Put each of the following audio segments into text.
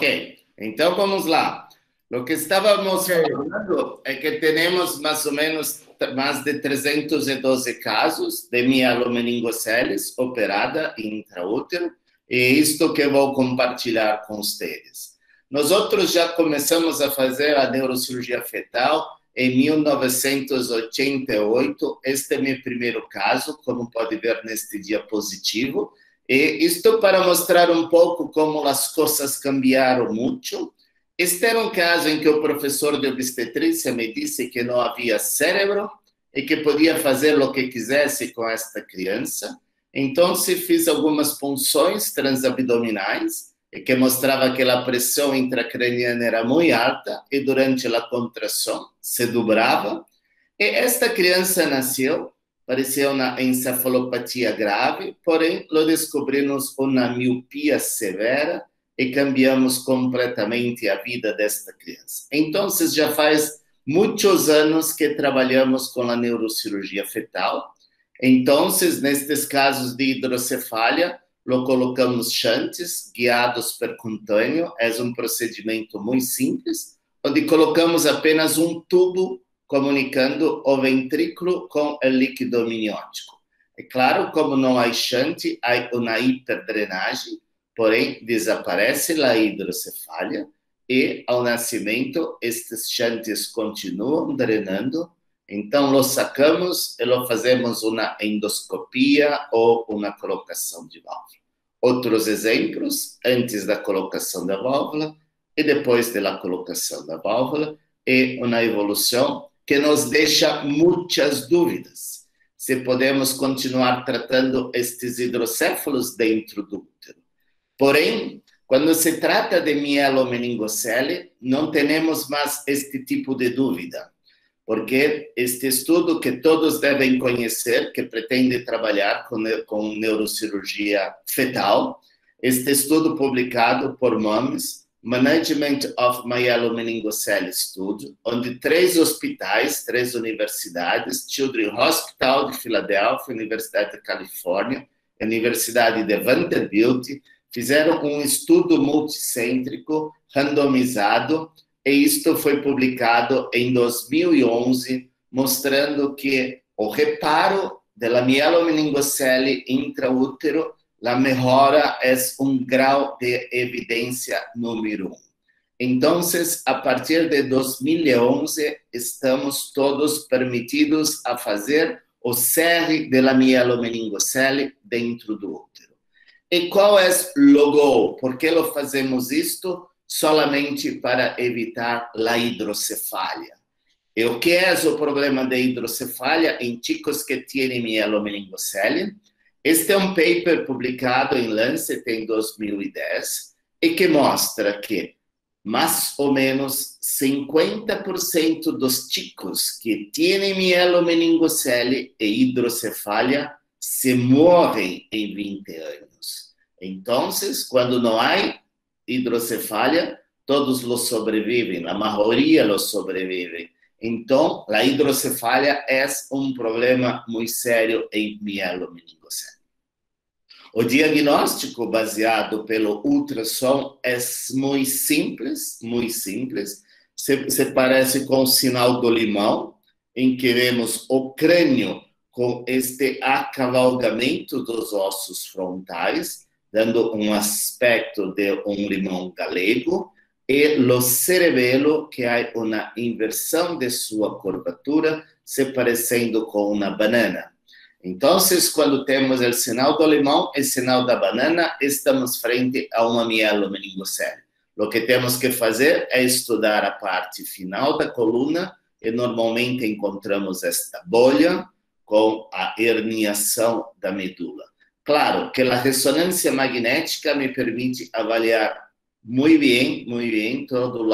Ok, então vamos lá. O que estávamos Ok. falando é que temos mais ou menos mais de 312 casos de mielomeningoceles operada intraútero, e isto que vou compartilhar com vocês. Nós outros já começamos a fazer a neurocirurgia fetal em 1988. Este é meu primeiro caso, como pode ver neste diapositivo. E isto para mostrar um pouco como as coisas cambiaram muito. Este era um caso em que o professor de obstetrícia me disse que não havia cérebro e que podia fazer o que quisesse com esta criança. Então, se fiz algumas punções transabdominais e que mostrava que a pressão intracraniana era muito alta e durante a contração se dobrava. E esta criança nasceu, parecia uma encefalopatia grave, porém, lo descobrimos uma miopia severa e cambiamos completamente a vida desta criança. Então, já faz muitos anos que trabalhamos com a neurocirurgia fetal. Então, nestes casos de hidrocefalia, lo colocamos shunts guiados percutâneo. É um procedimento muito simples, onde colocamos apenas um tubo comunicando o ventrículo com o líquido amniótico. É claro, como não há shunt, há uma hiperdrenagem, porém desaparece a hidrocefalia e, ao nascimento, estes shunts continuam drenando. Então, lo sacamos e lo fazemos uma endoscopia ou uma colocação de válvula. Outros exemplos, antes da colocação da válvula e depois da colocação da válvula, e uma evolução que nos deixa muitas dúvidas. Se podemos continuar tratando estes hidrocéfalos dentro do útero. Porém, quando se trata de mielomeningocele, não temos mais este tipo de dúvida, porque este estudo que todos devem conhecer, que pretende trabalhar com neurocirurgia fetal, este estudo publicado por MOMS, Management of Mielomeningocele Study, onde 3 hospitais, 3 universidades, Children's Hospital de Filadélfia, Universidade da Califórnia, Universidade de Vanderbilt, fizeram um estudo multicêntrico, randomizado, e isto foi publicado em 2011, mostrando que o reparo da mielomeningocele intraútero, a melhora é um grau de evidência número 1. Então, a partir de 2011, estamos todos permitidos a fazer o CR da mielomeningocele dentro do útero. E qual é o goal? Por que lo fazemos isto? Solamente para evitar a hidrocefalia. E o que é o problema da hidrocefalia em chicos que têm mielomeningocele? Este é um paper publicado em Lancet em 2010 e que mostra que mais ou menos 50% dos chicos que têm mielomeningocele e hidrocefalia se morrem em 20 anos. Então, quando não há hidrocefalia, todos los sobrevivem, a maioria los sobrevive. Então, a hidrocefalia é um problema muito sério em mielomeningocele. O diagnóstico baseado pelo ultrassom é muito simples, muito simples. Se parece com o sinal do limão, em que vemos o crânio com este acavalgamento dos ossos frontais, dando um aspecto de um limão galego, e o cerebelo, que há uma inversão de sua curvatura, se parecendo com uma banana. Então, quando temos o sinal do limão e o sinal da banana, estamos frente a uma mielomeningocele. O que temos que fazer é estudar a parte final da coluna, e normalmente encontramos esta bolha com a herniação da medula. Claro que a ressonância magnética me permite avaliar muito bem todo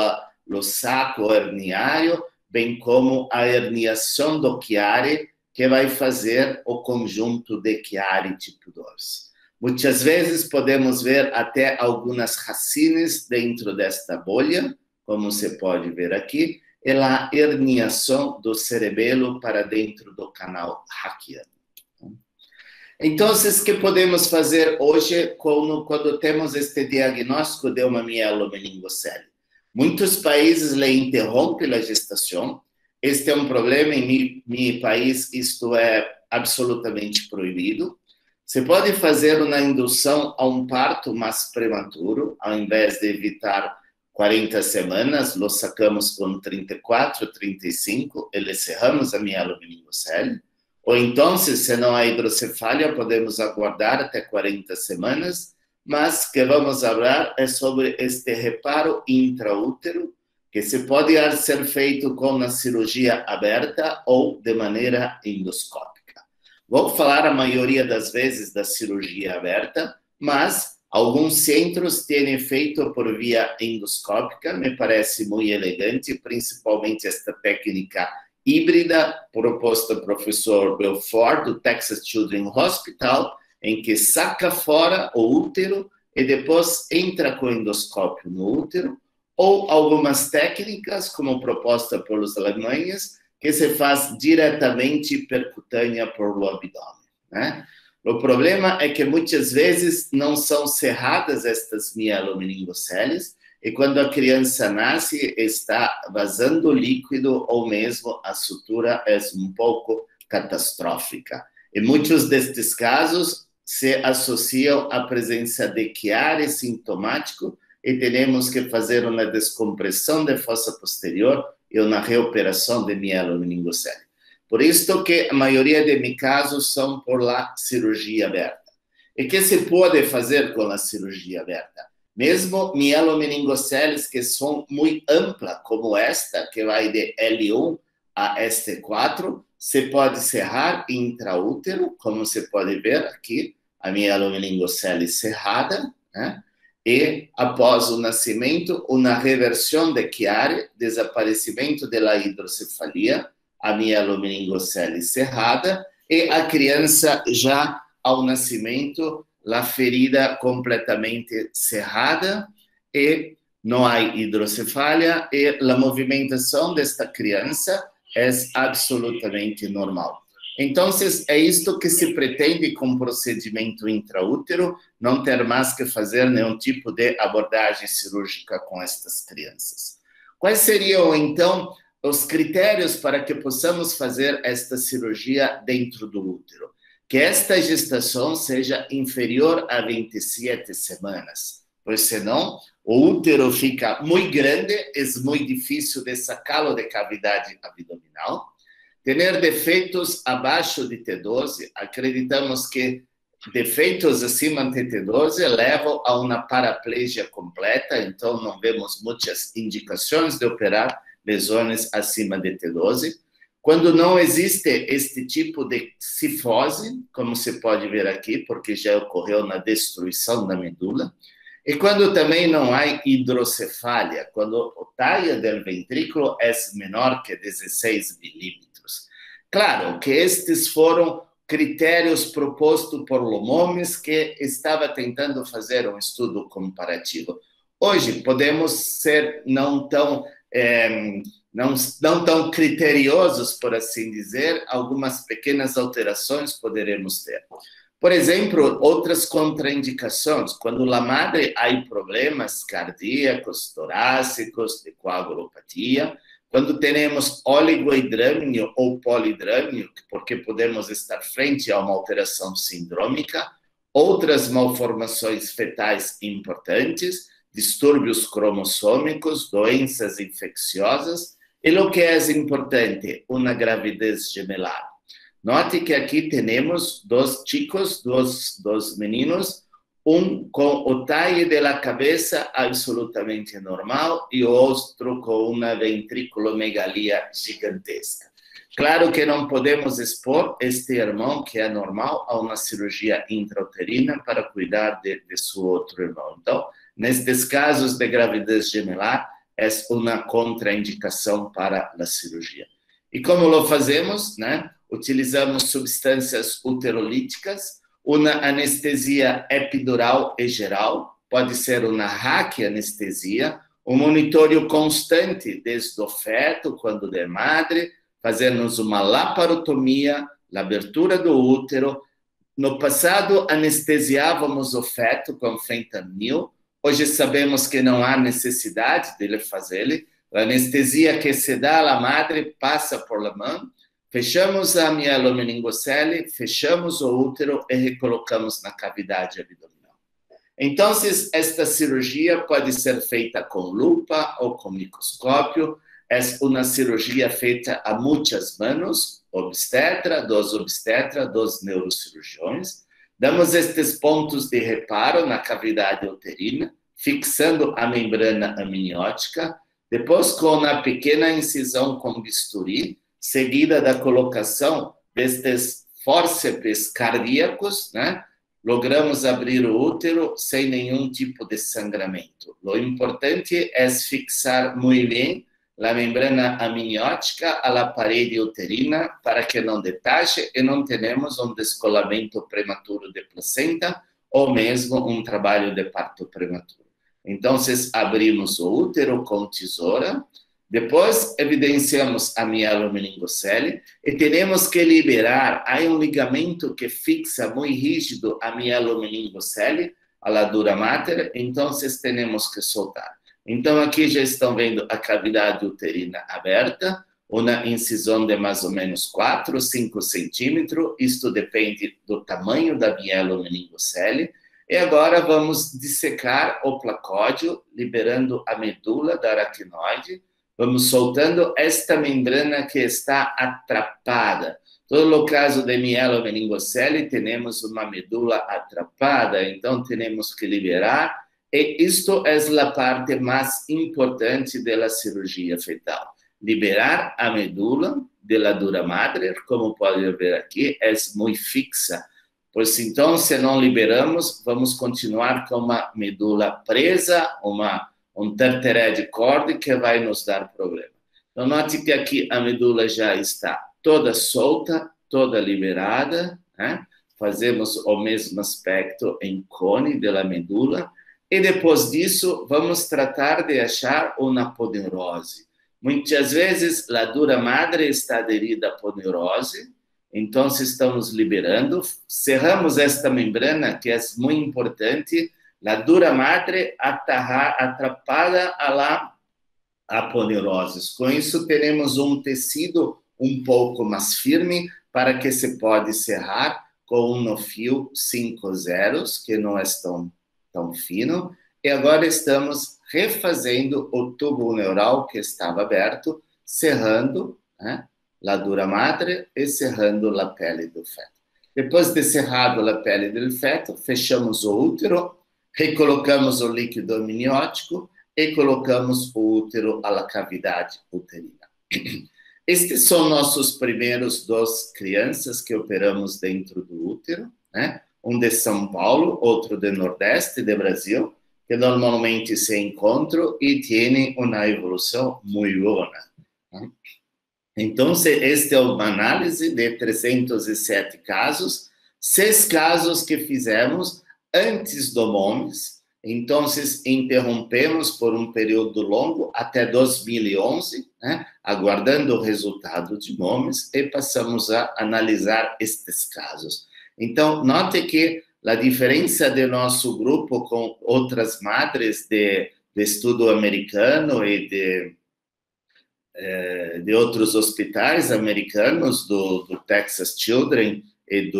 o saco herniário, bem como a herniação do Chiari, que vai fazer o conjunto de Chiari tipo 2. Muitas vezes podemos ver até algumas racines dentro desta bolha, como você pode ver aqui, e a herniação do cerebelo para dentro do canal raquiano. Então, o que podemos fazer hoje quando temos este diagnóstico de uma mielomeningocele? Muitos países lhe interrompem a gestação. Este é um problema em meu país, isto é absolutamente proibido. Se pode fazer uma indução a um parto mais prematuro, ao invés de evitar 40 semanas, lo sacamos com 34, 35 e lhe cerramos a mielomeningocele. Ou então, se não há hidrocefalia, podemos aguardar até 40 semanas, mas que vamos falar é sobre este reparo intraútero, que se pode ser feito com a cirurgia aberta ou de maneira endoscópica. Vou falar a maioria das vezes da cirurgia aberta, mas alguns centros têm feito por via endoscópica, me parece muito elegante, principalmente esta técnica híbrida proposta pelo professor Belfort, do Texas Children's Hospital, em que saca fora o útero e depois entra com endoscópio no útero, ou algumas técnicas, como proposta pelos alemães, que se faz diretamente percutânea por o abdômen, né? O problema é que muitas vezes não são cerradas estas mielomeningoceles, e quando a criança nasce, está vazando líquido ou mesmo a sutura é um pouco catastrófica. E muitos destes casos se associam à presença de chiari sintomático e teremos que fazer uma descompressão da fossa posterior e uma reoperação de mielomeningocele. Por isso que a maioria de meus casos são por la cirurgia aberta. E o que se pode fazer com a cirurgia aberta? Mesmo mielomeningoceles que são muito amplas, como esta, que vai de L1 a ST4, se pode cerrar intraútero, como se pode ver aqui, a mielomeningocele cerrada, né? E após o nascimento, uma reversão de chiari, desaparecimento da hidrocefalia, a mielomeningocele cerrada, e a criança já ao nascimento, a ferida completamente cerrada e não há hidrocefalia e a movimentação desta criança é absolutamente normal. Então, é isto que se pretende com o procedimento intraútero, não ter mais que fazer nenhum tipo de abordagem cirúrgica com estas crianças. Quais seriam, então, os critérios para que possamos fazer esta cirurgia dentro do útero? Que esta gestação seja inferior a 27 semanas, pois senão o útero fica muito grande, é muito difícil de sacá-lo da cavidade abdominal. Ter defeitos abaixo de T12, acreditamos que defeitos acima de T12 levam a uma paraplegia completa, então não vemos muitas indicações de operar lesões acima de T12. Quando não existe este tipo de cifose, como se pode ver aqui, porque já ocorreu na destruição da medula, e quando também não há hidrocefalia, quando o tamanho do ventrículo é menor que 16 milímetros. Claro que estes foram critérios propostos por Lomomes, que estava tentando fazer um estudo comparativo. Hoje, podemos ser não tão criteriosos, por assim dizer, algumas pequenas alterações poderemos ter. Por exemplo, outras contraindicações, quando a madre há problemas cardíacos, torácicos, de coagulopatia, quando temos oligohidrâmio ou polidrâmio, porque podemos estar frente a uma alteração sindrômica, outras malformações fetais importantes, distúrbios cromossômicos, doenças infecciosas, e o que é importante, uma gravidez gemelar. Note que aqui temos dois chicos, dois meninos, um com o taille da cabeça absolutamente normal e o outro com uma ventriculomegalia gigantesca. Claro que não podemos expor este irmão, que é normal, a uma cirurgia intrauterina para cuidar de seu outro irmão. Então, nestes casos de gravidez gemelar, é uma contraindicação para a cirurgia. E como lo fazemos, né? Utilizamos substâncias uterolíticas, uma anestesia epidural e geral, pode ser uma raquianestesia, um monitório constante desde o feto, quando de madre, fazermos uma laparotomia, a abertura do útero, No passado, anestesiávamos o feto com fentanil. Hoje sabemos que não há necessidade de fazer. A anestesia que se dá à madre passa por la mão. Fechamos a mielomeningocele, fechamos o útero e recolocamos na cavidade abdominal. Então, esta cirurgia pode ser feita com lupa ou com microscópio. É uma cirurgia feita a muitas manos, obstetra, dos neurocirurgiões. Damos estes pontos de reparo na cavidade uterina, fixando a membrana amniótica, depois com uma pequena incisão com bisturi, seguida da colocação destes fórceps cardíacos, né? Logramos abrir o útero sem nenhum tipo de sangramento. O importante é fixar muito bem a membrana amniótica à parede uterina para que não detache e não tenhamos um descolamento prematuro de placenta ou mesmo um trabalho de parto prematuro. Então, abrimos o útero com tesoura, depois evidenciamos a mielomeningocele e temos que liberar. Há um ligamento que fixa muito rígido a mielomeningocele, a la dura mater, então temos que soltar. Então, aqui já estão vendo a cavidade uterina aberta, uma incisão de mais ou menos 4, 5 centímetros, isto depende do tamanho da mielomeningocele. E agora vamos dissecar o placódio, liberando a medula da aracnoide. Vamos soltando esta membrana que está atrapada. Todo o caso de mielomeningocele, temos uma medula atrapada, então temos que liberar. E isto é a parte mais importante da cirurgia fetal. Liberar a medula da dura mater, como pode ver aqui, é muito fixa. Pois então, se não liberamos, vamos continuar com uma medula presa, um terteré de corda que vai nos dar problema. Então, note que aqui a medula já está toda solta, toda liberada, né? Fazemos o mesmo aspecto em cone da medula. E depois disso, vamos tratar de achar uma aponeurose. Muitas vezes, a dura mater está aderida à aponeurose, então estamos liberando, cerramos esta membrana, que é muito importante, a dura mater atrapada à aponeurose. Com isso, temos um tecido um pouco mais firme, para que se pode cerrar com um fio 5 zeros, que não é tão fino, e agora estamos refazendo o tubo neural que estava aberto, cerrando, né, a dura mater e cerrando a pele do feto. Depois de cerrado a pele do feto, fechamos o útero, recolocamos o líquido amniótico e colocamos o útero à cavidade uterina. Estes são nossos primeiros 2 crianças que operamos dentro do útero, né? Um de São Paulo, outro de Nordeste de Brasil, que normalmente se encontram e têm uma evolução muito boa. Né? Então, esta é uma análise de 307 casos, 6 casos que fizemos antes do MOMES, então interrompemos por um período longo até 2011, né, aguardando o resultado de MOMES, e passamos a analisar estes casos. Então, note que a diferença de nosso grupo com outras madres de estudo americano e de outros hospitais americanos, do Texas Children e de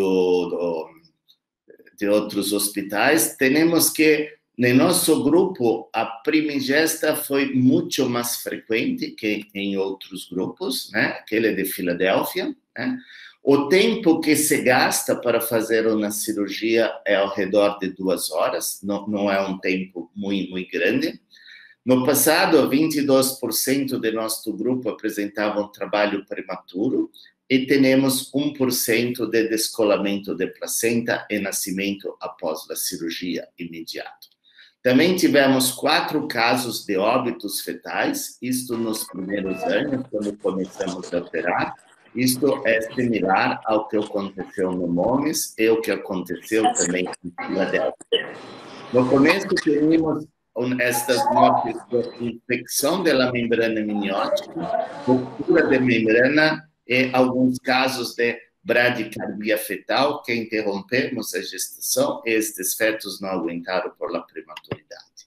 outros hospitais, temos que, no nosso grupo, a primigesta foi muito mais frequente que em outros grupos, né? Aquele de Filadélfia, né? O tempo que se gasta para fazer uma cirurgia é ao redor de 2 horas, não é um tempo muito, muito grande. No passado, 22% de nosso grupo apresentavam trabalho prematuro e temos 1% de descolamento de placenta e nascimento após a cirurgia imediato. Também tivemos 4 casos de óbitos fetais, isto nos primeiros anos, quando começamos a operar. Isto é similar ao que aconteceu no MOMES e o que aconteceu também em Filadélfia. No começo, tínhamos estas mortes de infecção da membrana amniótica, ruptura de membrana e alguns casos de bradicardia fetal, que interrompemos a gestação e estes fetos não aguentaram por la prematuridade.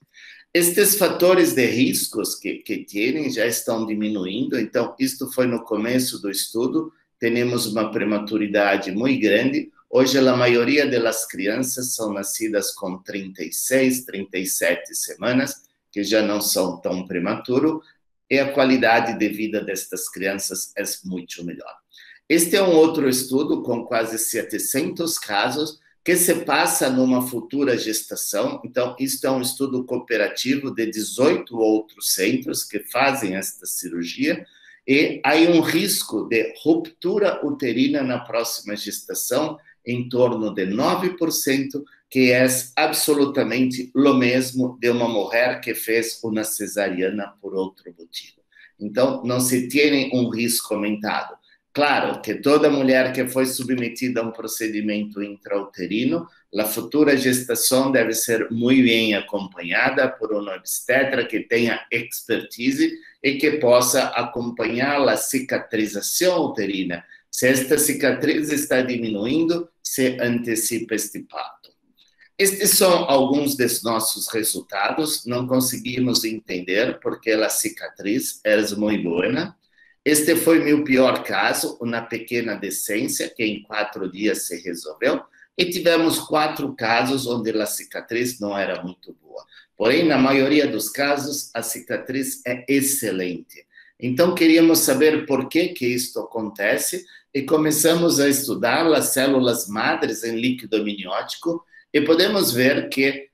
Estes fatores de riscos que têm já estão diminuindo, então, isto foi no começo do estudo, temos uma prematuridade muito grande. Hoje, a maioria das crianças são nascidas com 36, 37 semanas, que já não são tão prematuros, e a qualidade de vida destas crianças é muito melhor. Este é um outro estudo com quase 700 casos, que se passa numa futura gestação. Então, isto é um estudo cooperativo de 18 outros centros que fazem esta cirurgia, e há um risco de ruptura uterina na próxima gestação em torno de 9%, que é absolutamente o mesmo de uma mulher que fez uma cesariana por outro motivo. Então, não se tem um risco aumentado. Claro que toda mulher que foi submetida a um procedimento intrauterino, a futura gestação deve ser muito bem acompanhada por uma obstetra que tenha expertise e que possa acompanhar a cicatrização uterina. Se esta cicatriz está diminuindo, se antecipa este parto. Estes são alguns dos nossos resultados. Não conseguimos entender porque a cicatriz era muito boa. Este foi meu pior caso, uma pequena decência que em 4 dias se resolveu, e tivemos 4 casos onde a cicatriz não era muito boa. Porém, na maioria dos casos, a cicatriz é excelente. Então, queríamos saber por que isto acontece e começamos a estudar as células madres em líquido amniótico e podemos ver que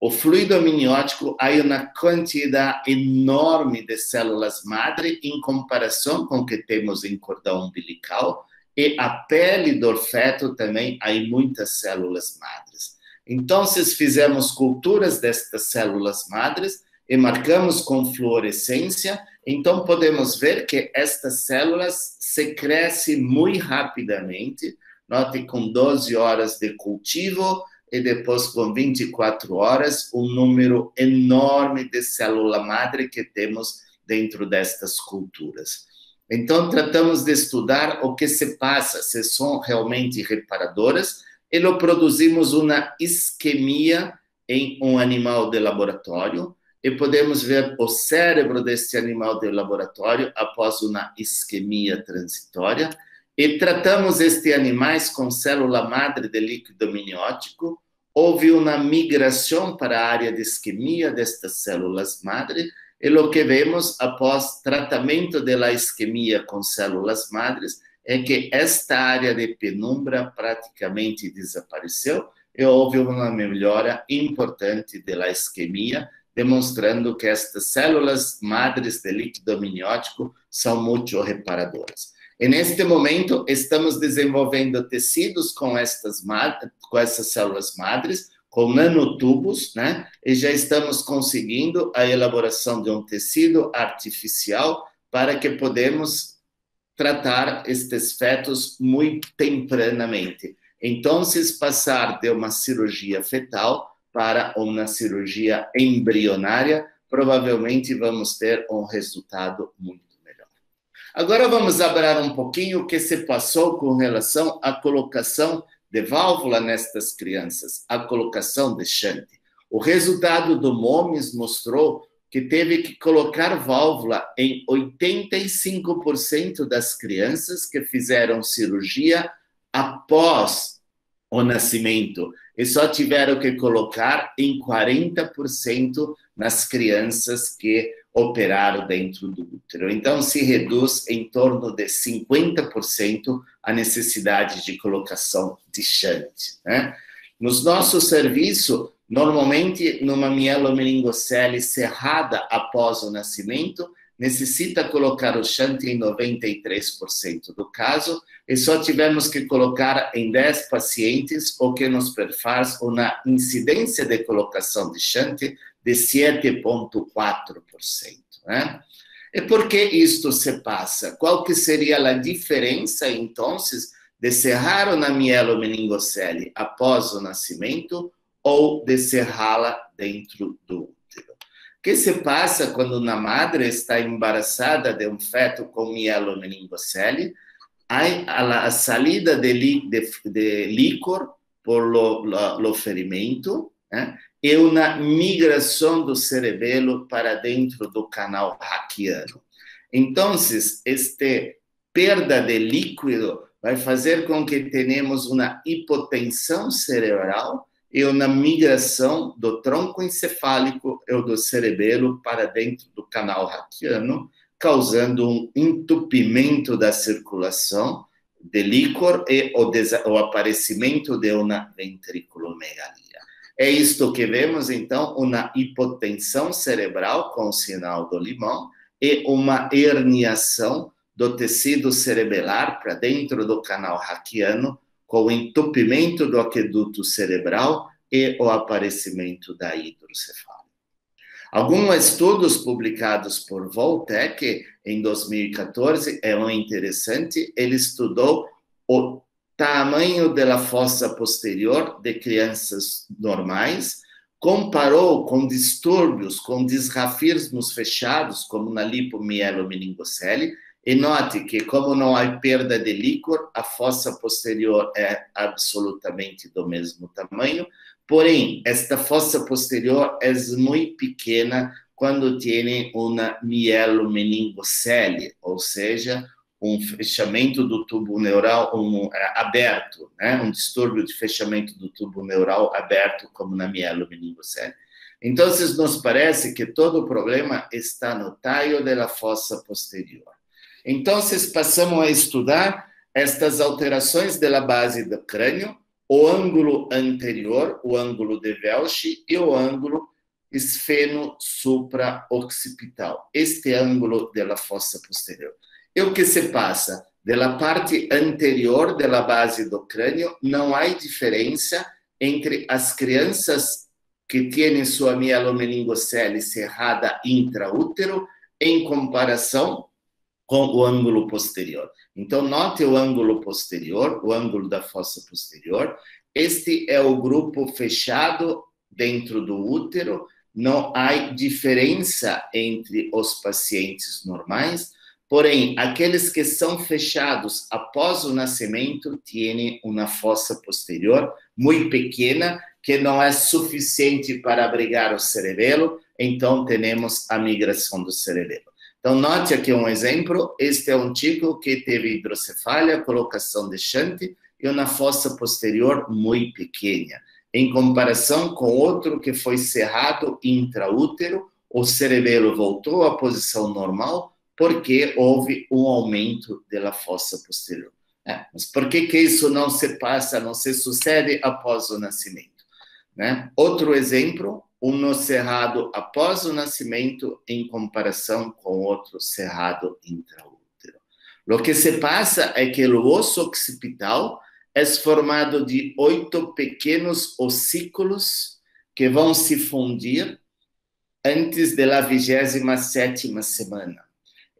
o fluido amniótico há uma quantidade enorme de células madre em comparação com o que temos em cordão umbilical, e a pele do feto também há muitas células madres. Então, fizemos culturas destas células madres e marcamos com fluorescência, então podemos ver que estas células se crescem muito rapidamente, note com 12 horas de cultivo, e depois com 24 horas, um número enorme de célula madre que temos dentro destas culturas. Então, tratamos de estudar o que se passa, se são realmente reparadoras, e produzimos uma isquemia em um animal de laboratório, e podemos ver o cérebro deste animal de laboratório após uma isquemia transitória, e tratamos estes animais com célula madre de líquido amniótico. Houve uma migração para a área de isquemia destas células madre, e o que vemos após tratamento da isquemia com células madres é que esta área de penumbra praticamente desapareceu e houve uma melhora importante da isquemia, demonstrando que estas células madres de líquido amniótico são muito reparadoras. E neste momento, estamos desenvolvendo tecidos com essas células madres, com nanotubos, né? E já estamos conseguindo a elaboração de um tecido artificial para que podemos tratar estes fetos muito tempranamente. Então, passar de uma cirurgia fetal para uma cirurgia embrionária, provavelmente vamos ter um resultado muito. Agora vamos abrir um pouquinho o que se passou com relação à colocação de válvula nestas crianças, a colocação de shunt. O resultado do MOMES mostrou que teve que colocar válvula em 85% das crianças que fizeram cirurgia após o nascimento, e só tiveram que colocar em 40% nas crianças que operaram dentro do útero. Então, se reduz em torno de 50% a necessidade de colocação de shunt, né? Nos nossos serviços, normalmente, numa mielomeningocele cerrada após o nascimento, necessita colocar o shunt em 93% do caso, e só tivemos que colocar em 10 pacientes, o que nos faz uma incidência de colocação de shunt de 7,4%. Né? E por que isto se passa? Qual que seria a diferença, então, de cerrar uma mielomeningocele após o nascimento ou de cerrá-la dentro do útero? O que se passa quando uma madre está embaraçada de um feto com mielomeningocele? a saída de líquor por lo ferimento, e uma migração do cerebelo para dentro do canal raquiano. Então, esta perda de líquido vai fazer com que tenhamos uma hipotensão cerebral e uma migração do tronco encefálico e do cerebelo para dentro do canal raquiano, causando um entupimento da circulação de líquor e o aparecimento de uma ventriculomegalia. É isto que vemos, então, uma hipotensão cerebral com o sinal do limão e uma herniação do tecido cerebelar para dentro do canal raquiano, com o entupimento do aqueduto cerebral e o aparecimento da hidrocefalia. Alguns estudos publicados por Voltec em 2014 é um interessante. Ele estudou o tamanho da fossa posterior de crianças normais, comparou com distúrbios, com disrafismos fechados, como na lipomielo-meningocele, e note que, como não há perda de líquor, a fossa posterior é absolutamente do mesmo tamanho. Porém, esta fossa posterior é muito pequena quando tem uma mielomeningocele, ou seja, um fechamento do tubo neural aberto, um distúrbio de fechamento do tubo neural aberto, como na mielomeningocele. Então, nos parece que todo o problema está no talho da fossa posterior. Então, passamos a estudar estas alterações da base do crânio, o ângulo anterior, o ângulo de Welch e o ângulo esfeno-supra-occipital. Este ângulo da fossa posterior. E o que se passa? Da parte anterior da base do crânio, não há diferença entre as crianças que têm sua mielomeningocele cerrada intraútero em comparação com o ângulo posterior. Então, note o ângulo posterior, o ângulo da fossa posterior. Este é o grupo fechado dentro do útero. Não há diferença entre os pacientes normais, porém, aqueles que são fechados após o nascimento têm uma fossa posterior muito pequena, que não é suficiente para abrigar o cerebelo, então temos a migração do cerebelo. Então, note aqui um exemplo. Este é um chico que teve hidrocefalia, colocação de shunt e uma fossa posterior muito pequena. Em comparação com outro que foi cerrado intraútero, o cerebelo voltou à posição normal porque houve um aumento da fossa posterior. Mas por que isso não se passa, não se sucede após o nascimento? Outro exemplo, um cerrado após o nascimento em comparação com outro cerrado intraútero. O que se passa é que o osso occipital é formado de 8 pequenos ossículos que vão se fundir antes da 27ª semana.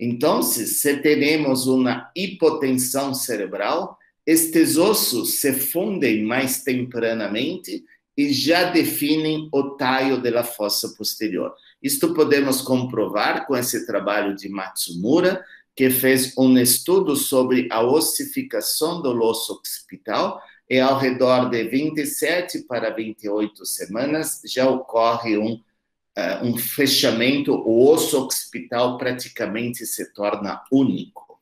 Então, se temos uma hipotensão cerebral, estes ossos se fundem mais tempranamente e já definem o talho da fossa posterior. Isto podemos comprovar com esse trabalho de Matsumura, que fez um estudo sobre a ossificação do osso occipital, e ao redor de 27 para 28 semanas já ocorre um fechamento, o osso occipital praticamente se torna único.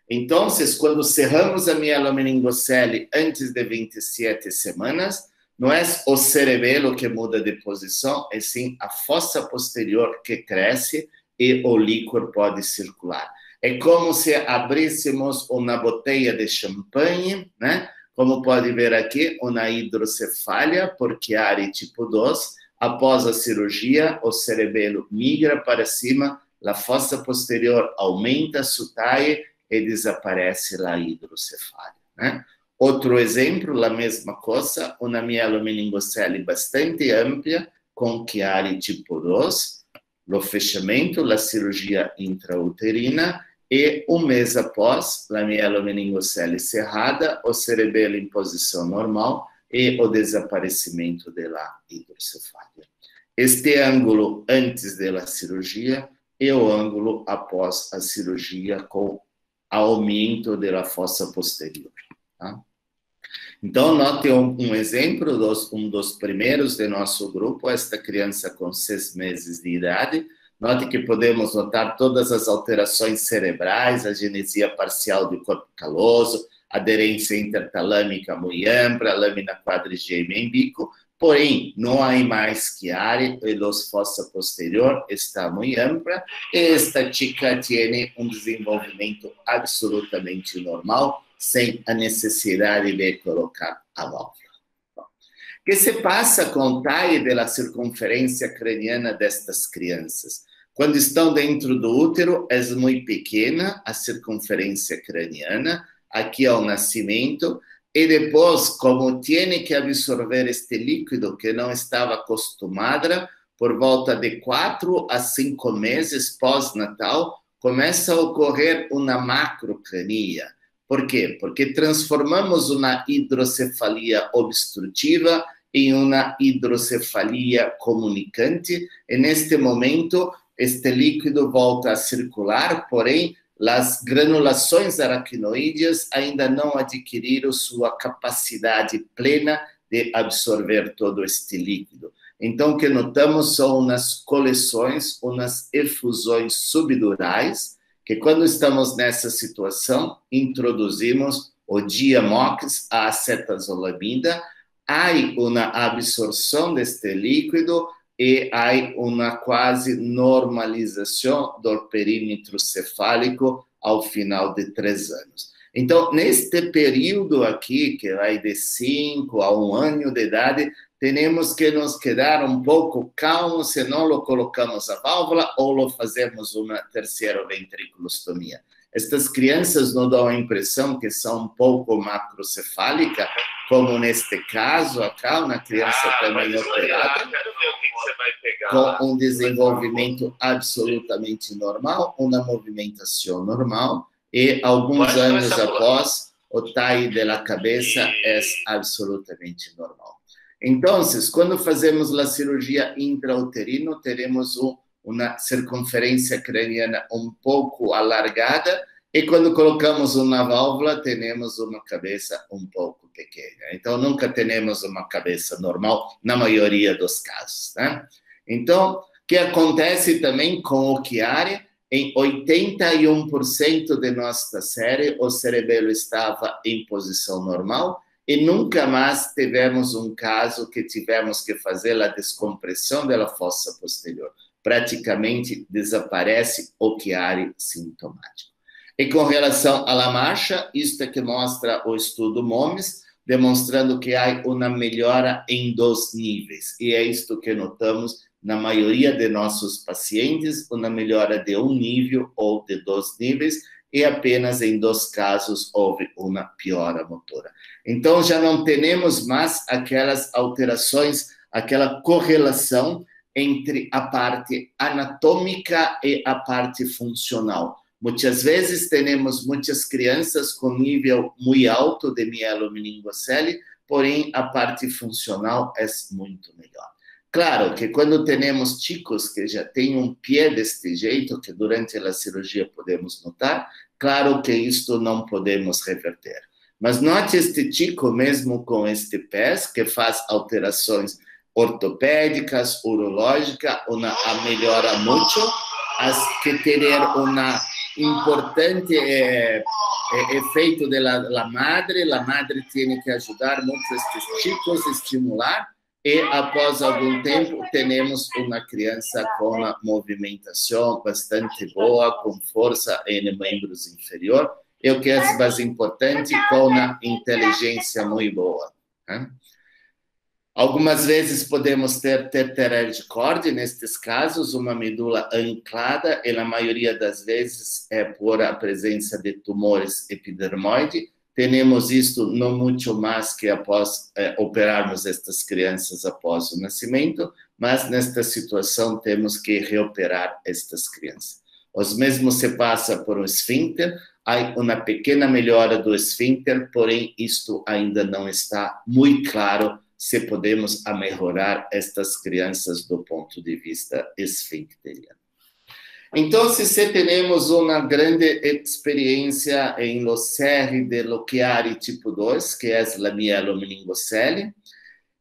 Então, quando cerramos a mielomeningocele antes de 27 semanas, não é o cerebelo que muda de posição, é sim a fossa posterior que cresce e o líquor pode circular. É como se abríssemos uma botella de champanhe, Como pode ver aqui, uma hidrocefalia por Chiari tipo 2. Após a cirurgia, o cerebelo migra para cima, a fossa posterior aumenta su taille e desaparece a hidrocefalia. Outro exemplo, a mesma coisa, uma mielomeningocele bastante ampla, com Chiari tipo 2, o fechamento, a cirurgia intrauterina, e um mês após, a mielomeningocele cerrada, o cerebelo em posição normal e o desaparecimento da hidrocefalia. Este ângulo antes da cirurgia e o ângulo após a cirurgia com aumento da fossa posterior. Tá? Então, note um exemplo, um dos primeiros de nosso grupo, esta criança com 6 meses de idade. Note que podemos notar todas as alterações cerebrais, a genesia parcial do corpo caloso, aderência intertalâmica muito ampla, lâmina quadrigêmea em bico, porém, não há mais chiari, a luz fossa posterior está muito ampla, e esta chica tem um desenvolvimento absolutamente normal, sem a necessidade de colocar a válvula. O que se passa com o taille da circunferência craniana destas crianças? Quando estão dentro do útero, é muito pequena a circunferência craniana, aqui ao nascimento, e depois, como tem que absorver este líquido que não estava acostumada, por volta de 4 a 5 meses pós-natal, começa a ocorrer uma macrocrania. Por quê? Porque transformamos uma hidrocefalia obstrutiva em uma hidrocefalia comunicante, e neste momento este líquido volta a circular, porém as granulações aracnoídeas ainda não adquiriram sua capacidade plena de absorver todo este líquido. Então, o que notamos são umas coleções, umas efusões subdurais, que quando estamos nessa situação, introduzimos o Diamox, a acetazolamida, há uma absorção deste líquido e há uma quase normalização do perímetro cefálico ao final de 3 anos. Então, neste período aqui, que vai de 5 a 1 ano de idade, temos que nos quedar um pouco calmos se não lo colocamos a válvula ou lo fazemos uma terceira ventriculostomia. Estas crianças nos dão a impressão que são um pouco macrocefálicas, como neste caso, acá, uma criança também operada, com um desenvolvimento absolutamente normal, uma movimentação normal, e alguns anos após, o taille da cabeça é absolutamente normal. Então, quando fazemos a cirurgia intrauterina, teremos uma circunferência craniana um pouco alargada, e quando colocamos uma válvula, temos uma cabeça um pouco pequena. Então, nunca temos uma cabeça normal, na maioria dos casos. Né? Então, o que acontece também com o Chiari? Em 81% de nossa série, o cerebelo estava em posição normal, e nunca mais tivemos um caso que tivemos que fazer a descompressão da fossa posterior. Praticamente desaparece o Chiari sintomático. E com relação à marcha, isto é que mostra o estudo MOMES, demonstrando que há uma melhora em 2 níveis. E é isto que notamos na maioria de nossos pacientes, uma melhora de 1 nível ou de 2 níveis, e apenas em 2 casos houve uma piora motora. Então, já não temos mais aquelas alterações, aquela correlação entre a parte anatômica e a parte funcional. Muitas vezes temos muitas crianças com nível muito alto de mielomeningocele, porém a parte funcional é muito melhor. Claro que quando temos chicos que já têm um pé deste jeito, que durante a cirurgia podemos notar, claro que isto não podemos reverter. Mas note este chico mesmo com este pé, que faz alterações ortopédicas, urológicas, a melhora muito, as que ter uma importante efeito da madre. A madre tem que ajudar muito estes chicos, estimular, e após algum tempo temos uma criança com uma movimentação bastante boa, com força em membros inferiores, e o que é mais importante, com uma inteligência muito boa. Né? Algumas vezes podemos ter tetrergicorde, nestes casos, uma medula anclada, e na maioria das vezes é por a presença de tumores epidermoides. Temos isto não muito mais que após operarmos estas crianças após o nascimento, mas nesta situação temos que reoperar estas crianças. Os mesmos se passa por um esfíncter, há uma pequena melhora do esfíncter, porém isto ainda não está muito claro se podemos melhorar estas crianças do ponto de vista esfincteriano. Então, se temos uma grande experiência em los CR de lo Chiari tipo 2, que é a mielomeningocele,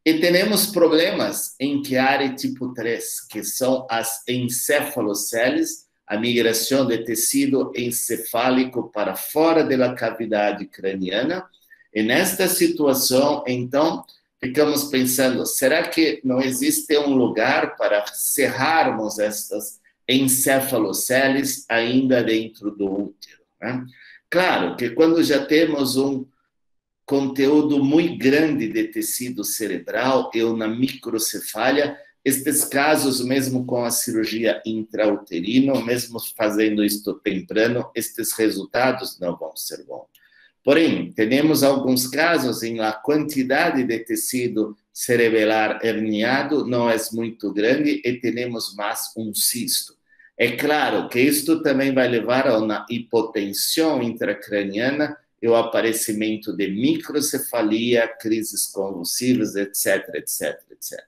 e temos problemas em Chiari tipo 3, que são as encefaloceles, a migração de tecido encefálico para fora da cavidade craniana. E nesta situação, então, ficamos pensando, será que não existe um lugar para cerrarmos estas encefaloceles ainda dentro do útero, né? Claro que quando já temos um conteúdo muito grande de tecido cerebral e uma microcefalia, estes casos, mesmo com a cirurgia intrauterina, mesmo fazendo isto temprano, estes resultados não vão ser bons. Porém, temos alguns casos em a quantidade de tecido cerebelar herniado não é muito grande e temos mais um cisto. É claro que isto também vai levar a uma hipotensão intracraniana e o aparecimento de microcefalia, crises convulsivas, etc, etc, etc.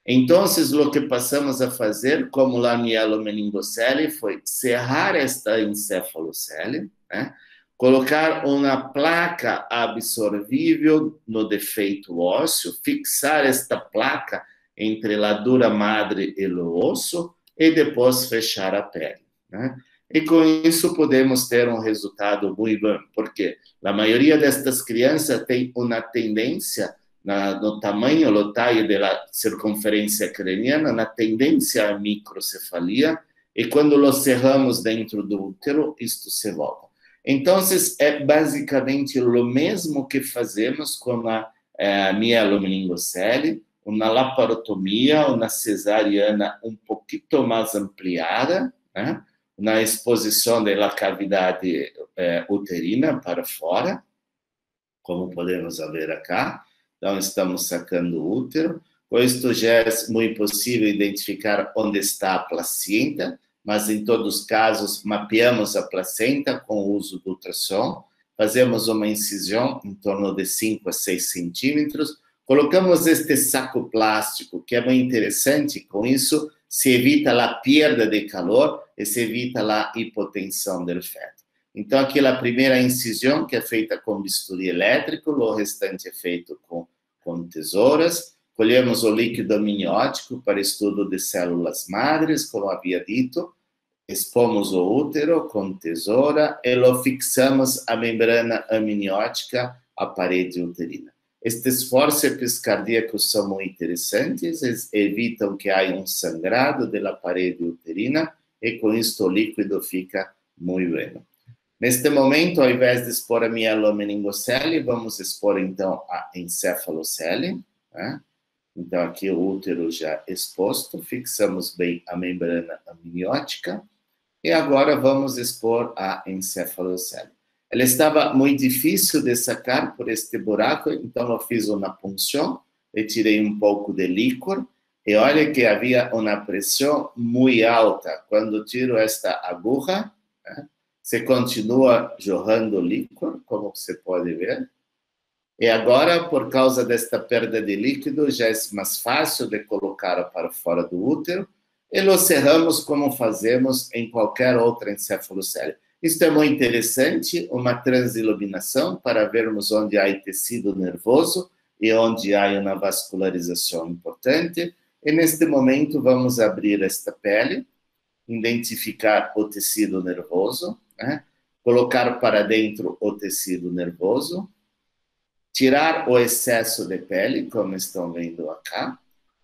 Então, o que passamos a fazer, como a mielomeningocele, foi cerrar esta encefalocele, né? Colocar uma placa absorvível no defeito ósseo, fixar esta placa entre a dura madre e o osso, e depois fechar a pele, né? E com isso podemos ter um resultado muito bom, porque a maioria destas crianças tem uma tendência no tamanho, no talho da circunferência craniana, na tendência à microcefalia, e quando lo cerramos dentro do útero, isto se volta. Então, é basicamente o mesmo que fazemos com a mielomeningocele, uma laparotomia, uma cesariana um pouquinho mais ampliada, né? Na exposição da cavidade uterina para fora, como podemos ver aqui. Então, estamos sacando o útero. Com isto já é muito possível identificar onde está a placenta, mas em todos os casos mapeamos a placenta com o uso do ultrassom, fazemos uma incisão em torno de 5 a 6 centímetros, colocamos este saco plástico, que é muito interessante, com isso se evita a perda de calor e se evita a hipotensão do feto. Então, aqui a primeira incisão, que é feita com bisturi elétrico, o restante é feito com tesouras. Colhemos o líquido amniótico para estudo de células madres, como havia dito. Expomos o útero com tesoura e lo fixamos a membrana amniótica à parede uterina. Estes fórceps cardíacos são muito interessantes, evitam que haja um sangrado da parede uterina e com isto o líquido fica muito bem. Neste momento, ao invés de expor a mielomeningocele, vamos expor então a encefalocele, né? Então aqui o útero já exposto, fixamos bem a membrana amniótica e agora vamos expor a encefalocele. Ela estava muito difícil de sacar por este buraco, então eu fiz uma punção, retirei um pouco de líquor, e olha que havia uma pressão muito alta. Quando tiro esta agulha, né, se continua jorrando líquor, como você pode ver. E agora, por causa desta perda de líquido, já é mais fácil de colocar para fora do útero, e lo cerramos como fazemos em qualquer outra encefalocele. Isto é muito interessante, uma transiluminação para vermos onde há tecido nervoso e onde há uma vascularização importante. E neste momento vamos abrir esta pele, identificar o tecido nervoso, né? Colocar para dentro o tecido nervoso, tirar o excesso de pele, como estão vendo aqui.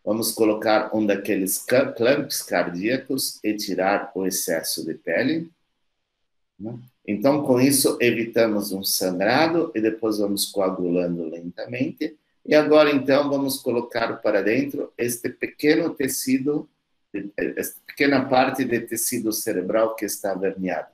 Vamos colocar um daqueles clamps cardíacos e tirar o excesso de pele. Então, com isso, evitamos um sangrado e depois vamos coagulando lentamente. E agora, então, vamos colocar para dentro este pequeno tecido, esta pequena parte de tecido cerebral que está herniado.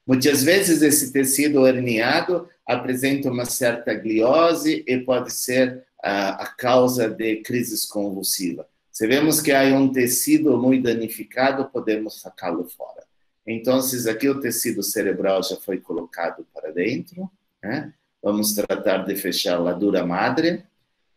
Muitas vezes esse tecido herniado apresenta uma certa gliose e pode ser a causa de crises convulsivas. Se vemos que há um tecido muito danificado, podemos sacá-lo fora. Então, aqui o tecido cerebral já foi colocado para dentro, né? Vamos tratar de fechar a dura madre.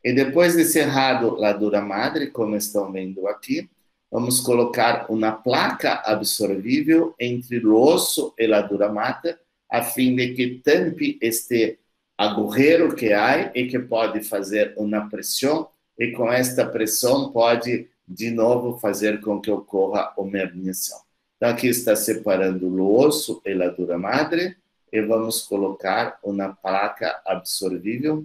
E depois de cerrado a dura madre, como estão vendo aqui, vamos colocar uma placa absorvível entre o osso e a dura madre, a fim de que tampe este agujero que há e que pode fazer uma pressão, e com esta pressão pode, de novo, fazer com que ocorra uma herniação. Então, aqui está separando o osso e a dura madre, e vamos colocar uma placa absorvível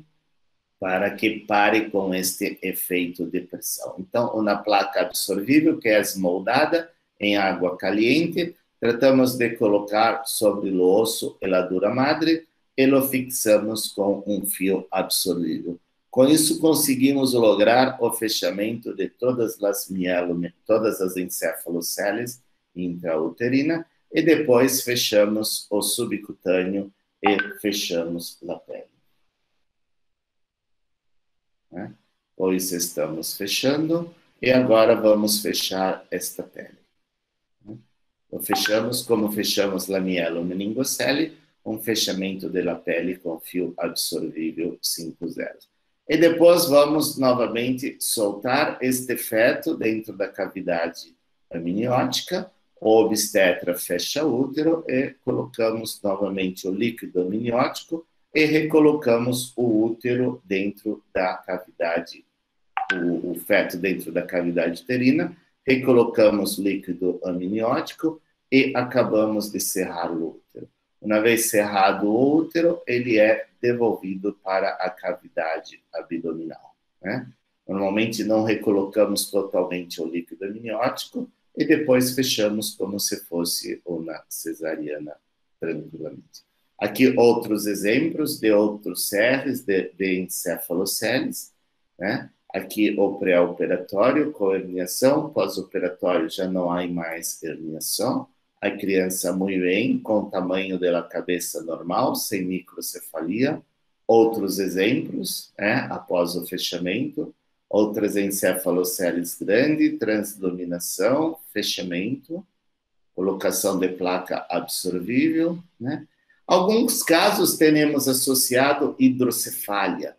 para que pare com este efeito de pressão. Então, uma placa absorvível que é esmoldada em água caliente, tratamos de colocar sobre o osso e a dura madre e lo fixamos com um fio absorvível. Com isso, conseguimos lograr o fechamento de todas as encefalocélias intrauterina e depois fechamos o subcutâneo e fechamos a pele. Pois estamos fechando e agora vamos fechar esta pele. Fechamos como fechamos a mielomeningocele, um fechamento da pele com fio absorvível 5-0. E depois vamos novamente soltar este feto dentro da cavidade amniótica. O obstetra fecha o útero e colocamos novamente o líquido amniótico e recolocamos o útero dentro da cavidade, o feto dentro da cavidade uterina, recolocamos o líquido amniótico e acabamos de serrar o útero. Uma vez cerrado o útero, ele é devolvido para a cavidade abdominal. Normalmente não recolocamos totalmente o líquido amniótico e depois fechamos como se fosse uma cesariana tranquilamente. Aqui outros exemplos de outros CRs de encefaloceles, Aqui o pré-operatório com herniação, pós-operatório já não há mais herniação. A criança muito bem, com o tamanho da cabeça normal, sem microcefalia. Outros exemplos, após o fechamento. Outras encefaloceles grandes, transdominação, fechamento, colocação de placa absorvível. Alguns casos temos associado hidrocefalia.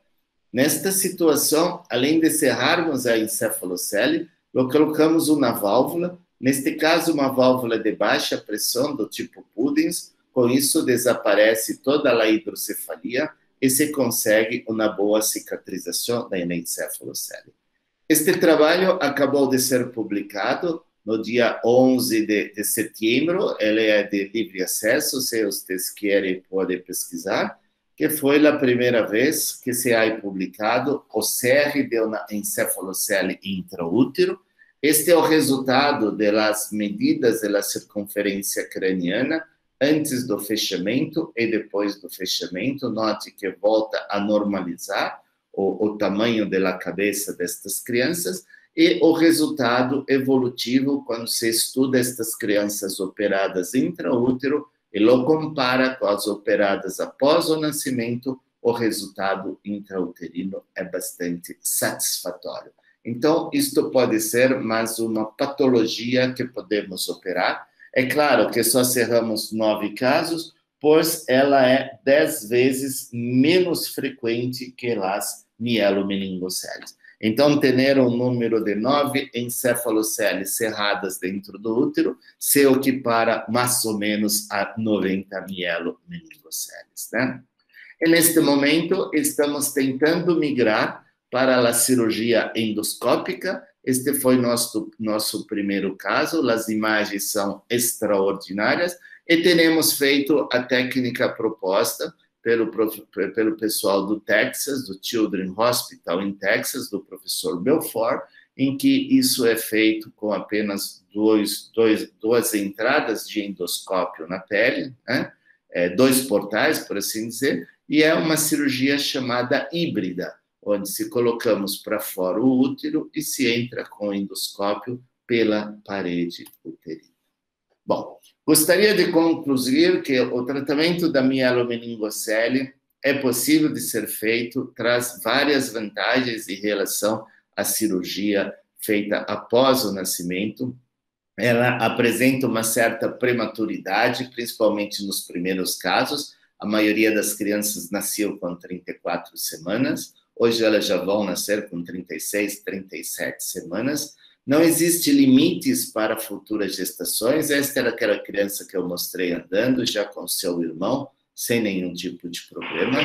Nesta situação, além de cerrarmos a encefalocele, colocamos uma válvula, neste caso uma válvula de baixa pressão do tipo Pudens, com isso desaparece toda a hidrocefalia e se consegue uma boa cicatrização da encefalocele. Este trabalho acabou de ser publicado no dia 11 de setembro, ele é de livre acesso, se vocês querem podem pesquisar, que foi a primeira vez que se ha publicado o CR de uma encefalocele intraútero. Este é o resultado das medidas da circunferência craniana antes do fechamento e depois do fechamento. Note que volta a normalizar o tamanho da cabeça destas crianças e o resultado evolutivo quando se estuda estas crianças operadas intraútero e lo compara com as operadas após o nascimento, o resultado intrauterino é bastante satisfatório. Então, isto pode ser mais uma patologia que podemos operar. É claro que só cerramos 9 casos, pois ela é 10 vezes menos frequente que as mielomeningoceles. Então, ter um número de 9 encefaloceles cerradas dentro do útero se equipara mais ou menos a 90 mielomeningoceles. E neste momento, estamos tentando migrar para a cirurgia endoscópica. Este foi nosso primeiro caso, as imagens são extraordinárias e temos feito a técnica proposta pelo pessoal do Texas, do Children's Hospital em Texas, do professor Belfort, em que isso é feito com apenas duas entradas de endoscópio na pele, 2 portais, por assim dizer, e é uma cirurgia chamada híbrida, onde se colocamos para fora o útero e se entra com o endoscópio pela parede uterina. Bom, gostaria de concluir que o tratamento da mielomeningocele é possível de ser feito, traz várias vantagens em relação à cirurgia feita após o nascimento. Ela apresenta uma certa prematuridade, principalmente nos primeiros casos. A maioria das crianças nasceu com 34 semanas. Hoje elas já vão nascer com 36, 37 semanas. Não existe limites para futuras gestações. Esta era aquela criança que eu mostrei andando, já com seu irmão, sem nenhum tipo de problema.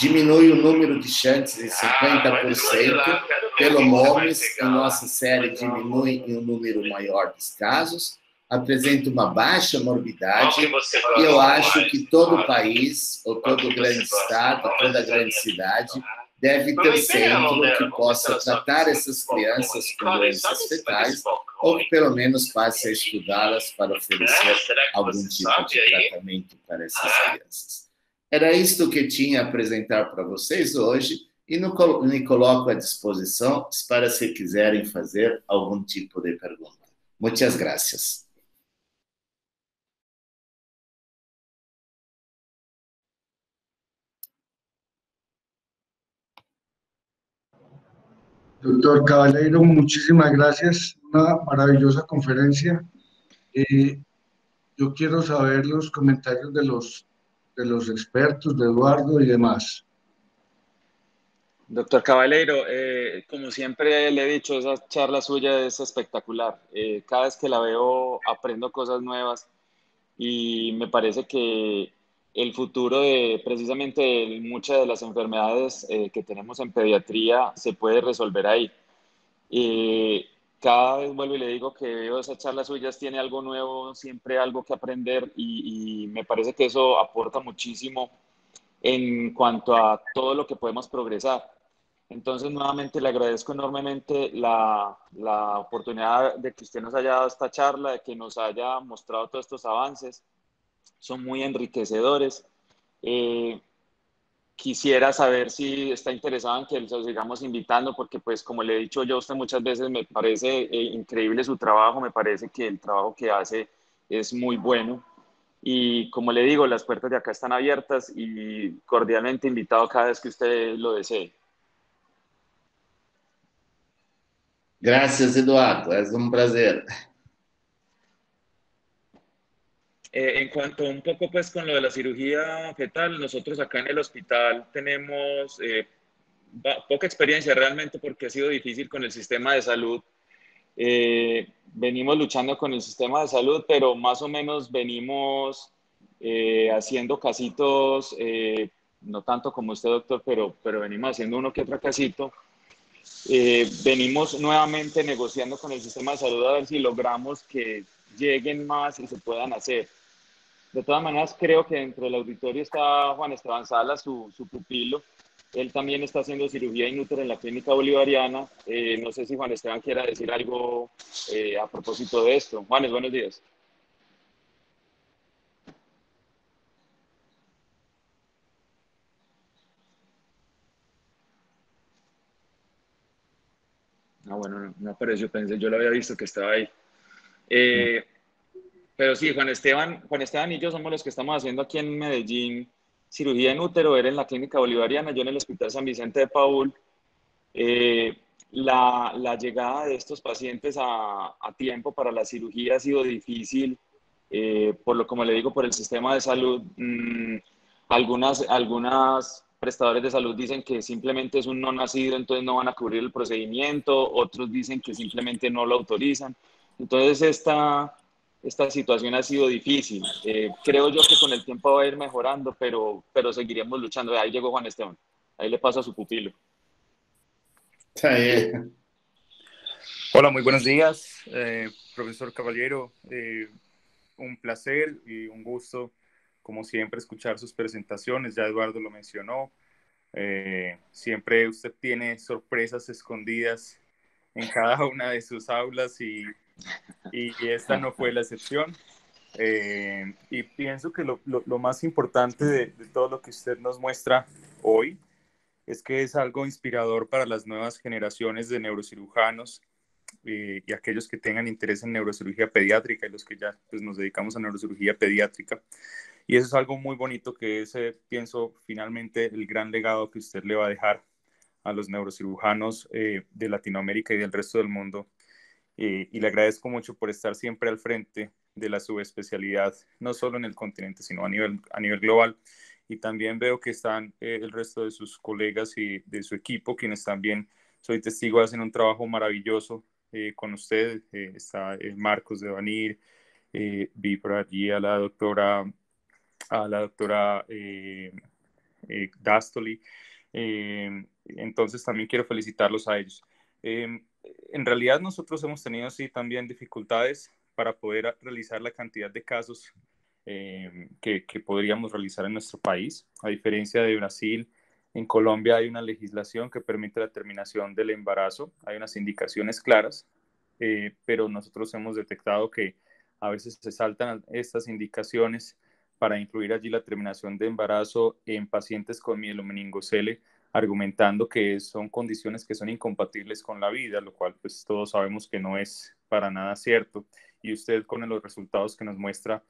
Diminui o número de chances em 50%, pelo MOMES, em nossa série diminui em um número maior dos casos, apresenta uma baixa morbidade, e eu acho que todo o país, ou todo grande estado, toda grande cidade, deve ter centro que possa tratar essas crianças com doenças fetais, ou que pelo menos passe a estudá-las para oferecer algum tipo de tratamento para essas crianças. Era isto que tinha a apresentar para vocês hoje, e me coloco à disposição para se quiserem fazer algum tipo de pergunta. Muitas graças. Doctor Caballero, muchísimas gracias. Una maravillosa conferencia. Yo quiero saber los comentarios de los expertos, de Eduardo y demás. Doctor Caballero, como siempre le he dicho, esa charla suya es espectacular. Cada vez que la veo aprendo cosas nuevas y me parece que el futuro de precisamente muchas de las enfermedades que tenemos en pediatría se puede resolver ahí. Cada vez vuelvo y le digo que veo esas charlas suyas, tiene algo nuevo, siempre algo que aprender y me parece que eso aporta muchísimo en cuanto a todo lo que podemos progresar. Entonces, nuevamente le agradezco enormemente la oportunidad de que usted nos haya dado esta charla, de que nos haya mostrado todos estos avances. Son muy enriquecedores. Quisiera saber si está interesado en que los sigamos invitando, porque pues como le he dicho yo a usted muchas veces, me parece increíble su trabajo, me parece que el trabajo que hace es muy bueno. Y como le digo, las puertas de acá están abiertas y cordialmente invitado cada vez que usted lo desee. Gracias, Eduardo. Es un placer. En cuanto un poco pues con lo de la cirugía fetal, nosotros acá en el hospital tenemos poca experiencia realmente porque ha sido difícil con el sistema de salud. Venimos luchando con el sistema de salud, pero más o menos venimos haciendo casitos, no tanto como usted, doctor, pero venimos haciendo uno que otro casito. Venimos nuevamente negociando con el sistema de salud a ver si logramos que lleguen más y se puedan hacer. De todas maneras, creo que dentro del auditorio está Juan Esteban Salas, su pupilo. Él también está haciendo cirugía in utero en la clínica bolivariana. No sé si Juan Esteban quiera decir algo a propósito de esto. Juanes, buenos días. Bueno, no apareció, pensé, yo lo había visto que estaba ahí. Pero sí, Juan Esteban y yo somos los que estamos haciendo aquí en Medellín cirugía en útero, él en la clínica bolivariana, yo en el Hospital San Vicente de Paúl. La llegada de estos pacientes a tiempo para la cirugía ha sido difícil, como le digo, por el sistema de salud. Algunas prestadores de salud dicen que simplemente es un no nacido, entonces no van a cubrir el procedimiento, otros dicen que simplemente no lo autorizan. Entonces esta situación ha sido difícil. Creo yo que con el tiempo va a ir mejorando, pero seguiremos luchando. Ahí llegó Juan Esteban, ahí le paso a su pupilo. Hola, muy buenos días, profesor Caballero. Un placer y un gusto, como siempre, escuchar sus presentaciones. Ya Eduardo lo mencionó. Siempre usted tiene sorpresas escondidas en cada una de sus aulas y esta no fue la excepción. Y pienso que lo más importante de todo lo que usted nos muestra hoy es que es algo inspirador para las nuevas generaciones de neurocirujanos y aquellos que tengan interés en neurocirugía pediátrica y los que ya pues, nos dedicamos a neurocirugía pediátrica. Y eso es algo muy bonito que es, pienso, finalmente el gran legado que usted le va a dejar a los neurocirujanos de Latinoamérica y del resto del mundo. Y le agradezco mucho por estar siempre al frente de la subespecialidad, no solo en el continente, sino a nivel global. Y también veo que están el resto de sus colegas y de su equipo, quienes también, soy testigo, hacen un trabajo maravilloso con usted. Está Marcos de Vanir, vi por allí a la doctora Dastoli. Entonces también quiero felicitarlos a ellos. En realidad nosotros hemos tenido sí también dificultades para poder realizar la cantidad de casos que podríamos realizar en nuestro país. A diferencia de Brasil, en Colombia hay una legislación que permite la terminación del embarazo, hay unas indicaciones claras, pero nosotros hemos detectado que a veces se saltan estas indicaciones para incluir allí la terminación de embarazo en pacientes con mielomeningocele, argumentando que son condiciones que son incompatibles con la vida, lo cual pues todos sabemos que no es para nada cierto. Y usted con los resultados que nos muestra